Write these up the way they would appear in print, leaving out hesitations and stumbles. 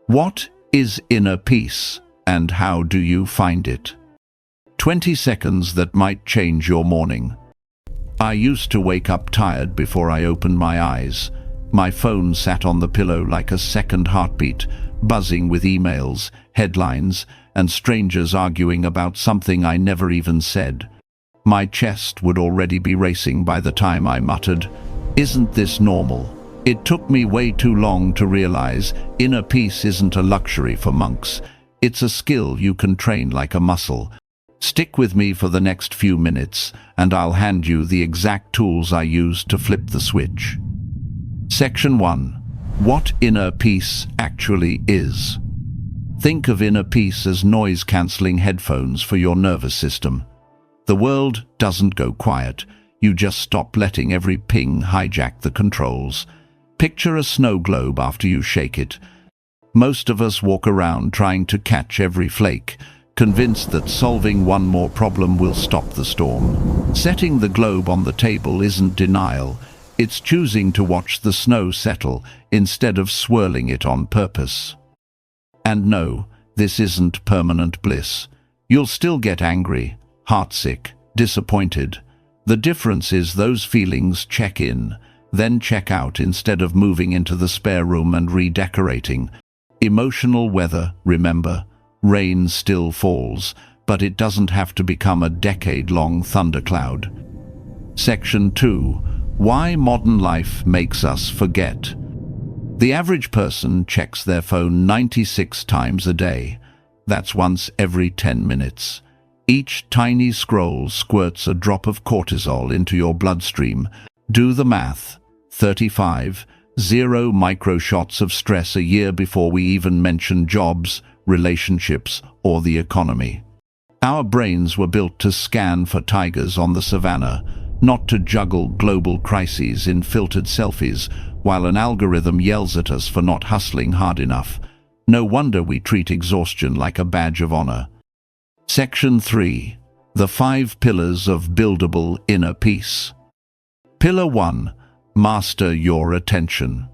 What is inner peace, and how do you find it? 20 seconds that might change your morning. I used to wake up tired before I opened my eyes. My phone sat on the pillow like a second heartbeat, buzzing with emails, headlines, and strangers arguing about something I never even said. My chest would already be racing by the time I muttered, "Isn't this normal?" It took me way too long to realize inner peace isn't a luxury for monks. It's a skill you can train like a muscle. Stick with me for the next few minutes, and I'll hand you the exact tools I used to flip the switch. Section 1. What inner peace actually is. Think of inner peace as noise-cancelling headphones for your nervous system. The world doesn't go quiet. You just stop letting every ping hijack the controls. Picture a snow globe after you shake it. Most of us walk around trying to catch every flake, convinced that solving one more problem will stop the storm. Setting the globe on the table isn't denial. It's choosing to watch the snow settle instead of swirling it on purpose. And no, this isn't permanent bliss. You'll still get angry, heartsick, disappointed. The difference is those feelings check in, then check out instead of moving into the spare room and redecorating. Emotional weather, remember, rain still falls, but it doesn't have to become a decade-long thundercloud. Section 2. Why modern life makes us forget. The average person checks their phone 96 times a day. That's once every 10 minutes. Each tiny scroll squirts a drop of cortisol into your bloodstream. Do the math. 35, 0 microshots of stress a year before we even mention jobs, relationships, or the economy. Our brains were built to scan for tigers on the savannah, not to juggle global crises in filtered selfies while an algorithm yells at us for not hustling hard enough. No wonder we treat exhaustion like a badge of honor. Section 3. The 5 pillars of buildable inner peace. Pillar 1. Master your attention.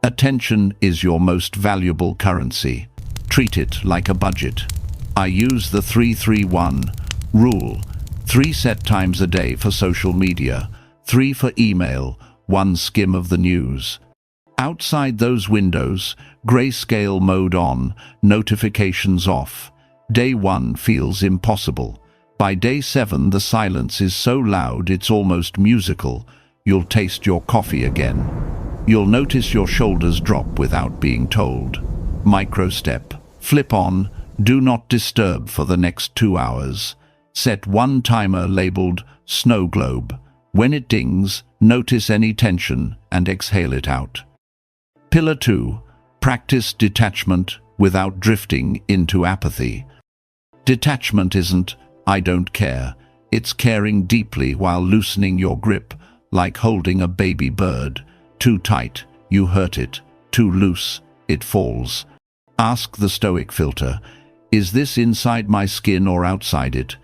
Attention is your most valuable currency. Treat it like a budget. I use the 3-3-1 rule. 3 set times a day for social media, 3 for email, 1 skim of the news. Outside those windows, grayscale mode on, notifications off. Day 1 feels impossible. By day 7, the silence is so loud it's almost musical. You'll taste your coffee again. You'll notice your shoulders drop without being told. Micro step. Flip on, do not disturb for the next 2 hours. Set 1 timer labeled snow globe. When it dings, notice any tension and exhale it out. Pillar 2. Practice detachment without drifting into apathy. Detachment isn't, "I don't care." It's caring deeply while loosening your grip, like holding a baby bird. Too tight, you hurt it. Too loose, it falls. Ask the Stoic filter, is this inside my skin or outside it?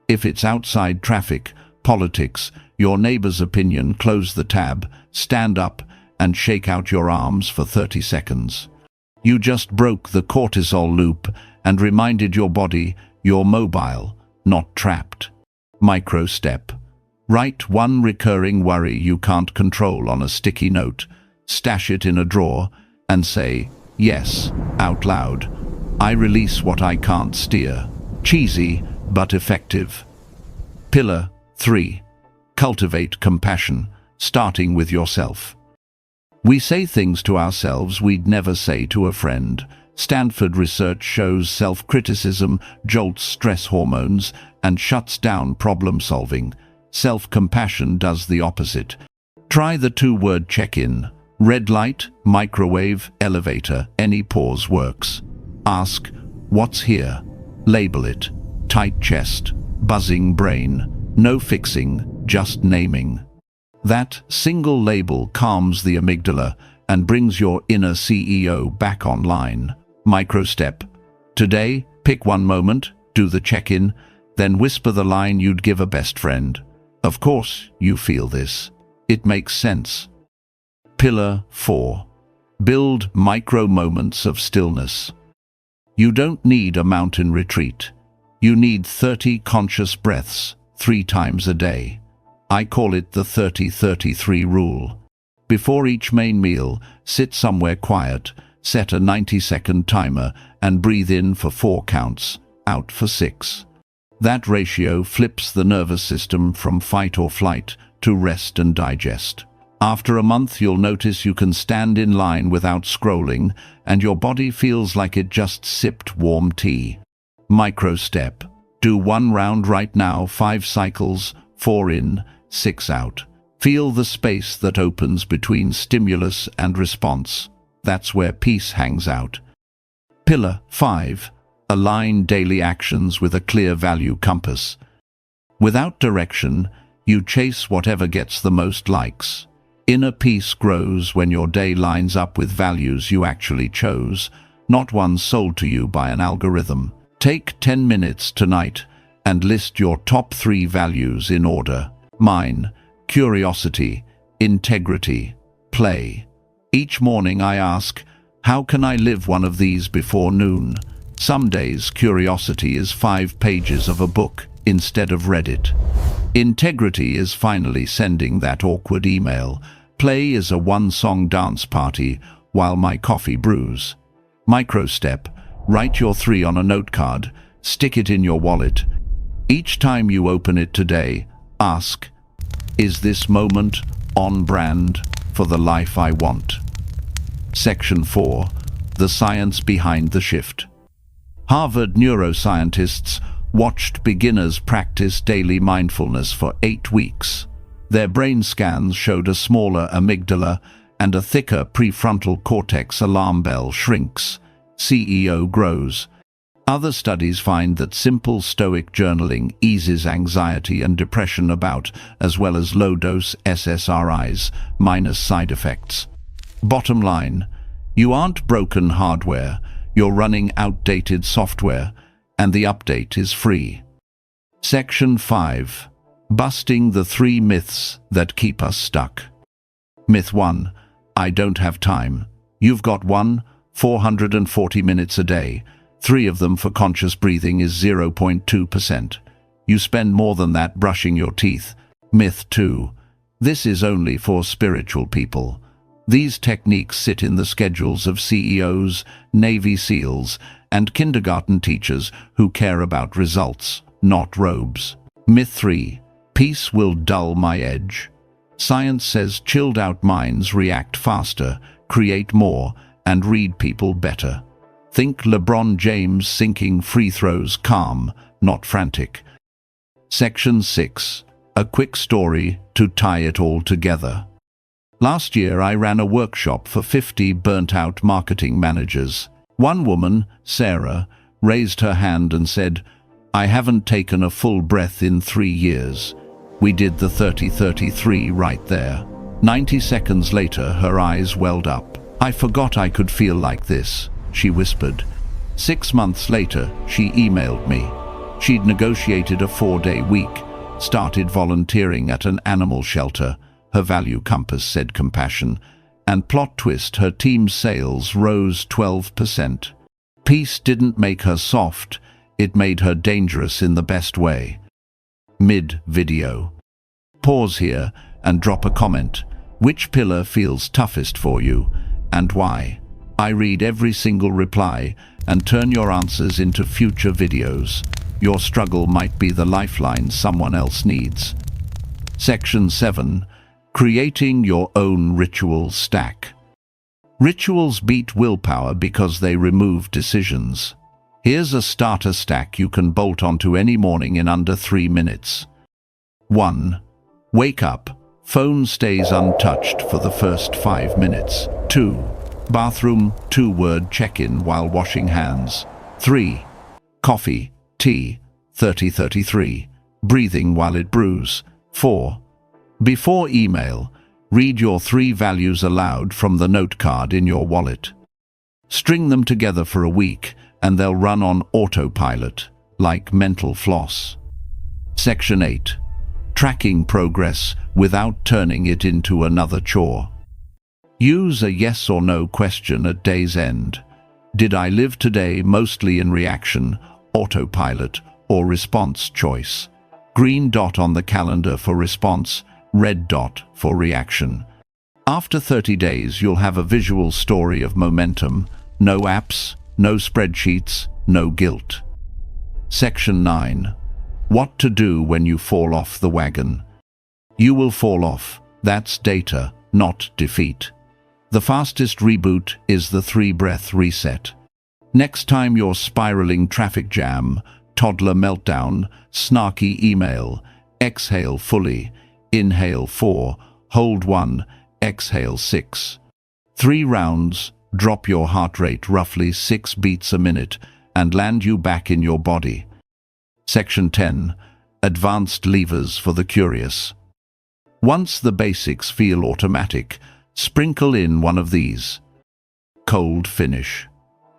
If it's outside traffic, politics, your neighbor's opinion, close the tab, stand up, and shake out your arms for 30 seconds. You just broke the cortisol loop and reminded your body you're mobile, not trapped. Micro step. Write 1 recurring worry you can't control on a sticky note, stash it in a drawer, and say, "Yes," out loud. I release what I can't steer. Cheesy, but effective. Pillar 3. Cultivate compassion, starting with yourself. We say things to ourselves we'd never say to a friend. Stanford research shows self-criticism jolts stress hormones and shuts down problem-solving. Self-compassion does the opposite. Try the 2-word check-in. Red light, microwave, elevator, any pause works. Ask, what's here? Label it. Tight chest, buzzing brain, no fixing, just naming. That single label calms the amygdala and brings your inner CEO back online. Micro step. Today, pick 1 moment, do the check-in, then whisper the line you'd give a best friend. Of course, you feel this. It makes sense. Pillar 4. Build micro moments of stillness. You don't need a mountain retreat. You need 30 conscious breaths, 3 times a day. I call it the 30-33 rule. Before each main meal, sit somewhere quiet, set a 90-second timer, and breathe in for 4 counts, out for 6. That ratio flips the nervous system from fight or flight to rest and digest. After a month, you'll notice you can stand in line without scrolling, and your body feels like it just sipped warm tea. Micro step. Do 1 round right now, 5 cycles, 4 in, 6 out. Feel the space that opens between stimulus and response. That's where peace hangs out. Pillar 5. Align daily actions with a clear value compass. Without direction, you chase whatever gets the most likes. Inner peace grows when your day lines up with values you actually chose, not ones sold to you by an algorithm. Take 10 minutes tonight and list your top 3 values in order. Mine: curiosity, integrity, play. Each morning I ask, how can I live one of these before noon? Some days curiosity is 5 pages of a book instead of Reddit. Integrity is finally sending that awkward email. Play is a 1-song dance party while my coffee brews. Microstep: write your 3 on a note card, stick it in your wallet. Each time you open it today, ask, is this moment on brand for the life I want? Section 4. The science behind the shift. Harvard neuroscientists watched beginners practice daily mindfulness for 8 weeks. Their brain scans showed a smaller amygdala and a thicker prefrontal cortex. Alarm bell shrinks. CEO grows. Other studies find that simple Stoic journaling eases anxiety and depression about, as well as low-dose SSRIs, minus side effects. Bottom line, you aren't broken hardware, you're running outdated software, and the update is free. Section 5. Busting the 3 myths that keep us stuck. Myth 1. I don't have time. You've got 440 minutes a day. 3 of them for conscious breathing is 0.2%. You spend more than that brushing your teeth. Myth 2. This is only for spiritual people. These techniques sit in the schedules of CEOs, Navy SEALs, and kindergarten teachers who care about results, not robes. Myth 3. Peace will dull my edge. Science says chilled-out minds react faster, create more, and read people better. Think LeBron James sinking free throws calm, not frantic. Section 6. A quick story to tie it all together. Last year I ran a workshop for 50 burnt-out marketing managers. One woman, Sarah, raised her hand and said, I haven't taken a full breath in 3 years. We did the 30-33 right there. 90 seconds later, her eyes welled up. I forgot I could feel like this, she whispered. 6 months later, she emailed me. She'd negotiated a 4-day week, started volunteering at an animal shelter. Her value compass said compassion, and plot twist, her team's sales rose 12%. Peace didn't make her soft, it made her dangerous in the best way. Mid-video. Pause here and drop a comment. Which pillar feels toughest for you, and why? I read every single reply and turn your answers into future videos. Your struggle might be the lifeline someone else needs. Section 7. Creating your own ritual stack. Rituals beat willpower because they remove decisions. Here's a starter stack you can bolt onto any morning in under 3 minutes. 1. Wake up. Phone stays untouched for the first 5 minutes. 2. Bathroom, 2-word check-in while washing hands. 3. Coffee, tea, 30-33. Breathing while it brews. 4. Before email, read your 3 values aloud from the note card in your wallet. String them together for a week, and they'll run on autopilot, like mental floss. Section 8. Tracking progress without turning it into another chore. Use a yes or no question at day's end. Did I live today mostly in reaction, autopilot, or response choice? Green dot on the calendar for response, red dot for reaction. After 30 days, you'll have a visual story of momentum. No apps, no spreadsheets, no guilt. Section 9. What to do when you fall off the wagon. You will fall off. That's data, not defeat. The fastest reboot is the 3-breath reset. Next time you're spiraling traffic jam, toddler meltdown, snarky email, exhale fully, inhale 4, hold 1, exhale 6. 3 rounds, drop your heart rate roughly 6 beats a minute and land you back in your body. Section 10. Advanced levers for the curious. Once the basics feel automatic, sprinkle in one of these. Cold finish.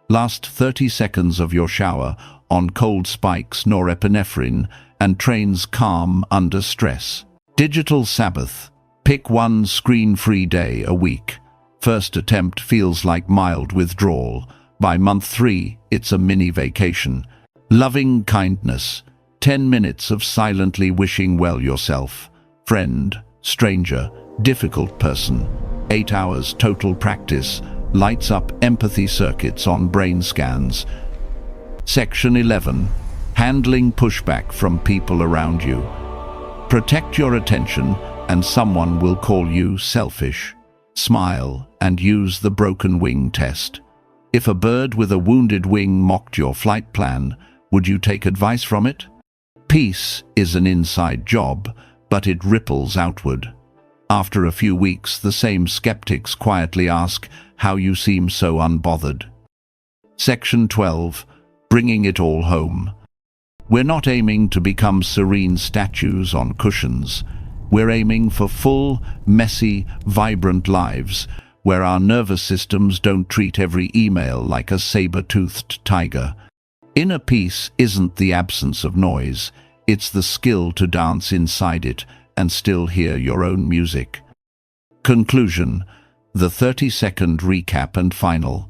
Last 30 seconds of your shower on cold spikes norepinephrine and trains calm under stress. Digital Sabbath. Pick one screen-free day a week. First attempt feels like mild withdrawal. By month 3, it's a mini vacation. Loving kindness. 10 minutes of silently wishing well yourself. Friend, stranger, difficult person. 8 hours total practice. Lights up empathy circuits on brain scans. Section 11. Handling pushback from people around you. Protect your attention and someone will call you selfish. Smile and use the broken wing test. If a bird with a wounded wing mocked your flight plan, would you take advice from it? Peace is an inside job, but it ripples outward. After a few weeks, the same skeptics quietly ask how you seem so unbothered. Section 12. Bringing it all home. We're not aiming to become serene statues on cushions. We're aiming for full, messy, vibrant lives where our nervous systems don't treat every email like a saber-toothed tiger. Inner peace isn't the absence of noise, it's the skill to dance inside it and still hear your own music. Conclusion. The 30-second recap and final.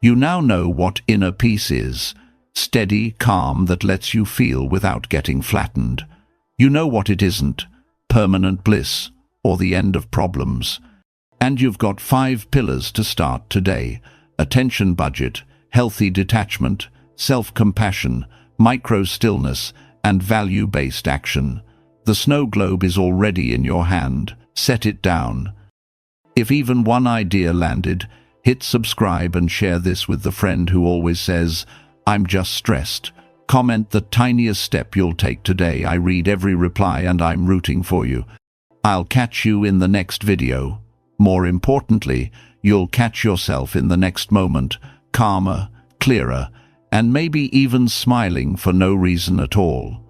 You now know what inner peace is. Steady calm that lets you feel without getting flattened. You know what it isn't. Permanent bliss or the end of problems. And you've got 5 pillars to start today. Attention budget, healthy detachment, self-compassion, micro-stillness, and value-based action. The snow globe is already in your hand. Set it down. If even one idea landed, hit subscribe and share this with the friend who always says, "I'm just stressed." Comment the tiniest step you'll take today. I read every reply and I'm rooting for you. I'll catch you in the next video. More importantly, you'll catch yourself in the next moment, calmer, clearer, and maybe even smiling for no reason at all.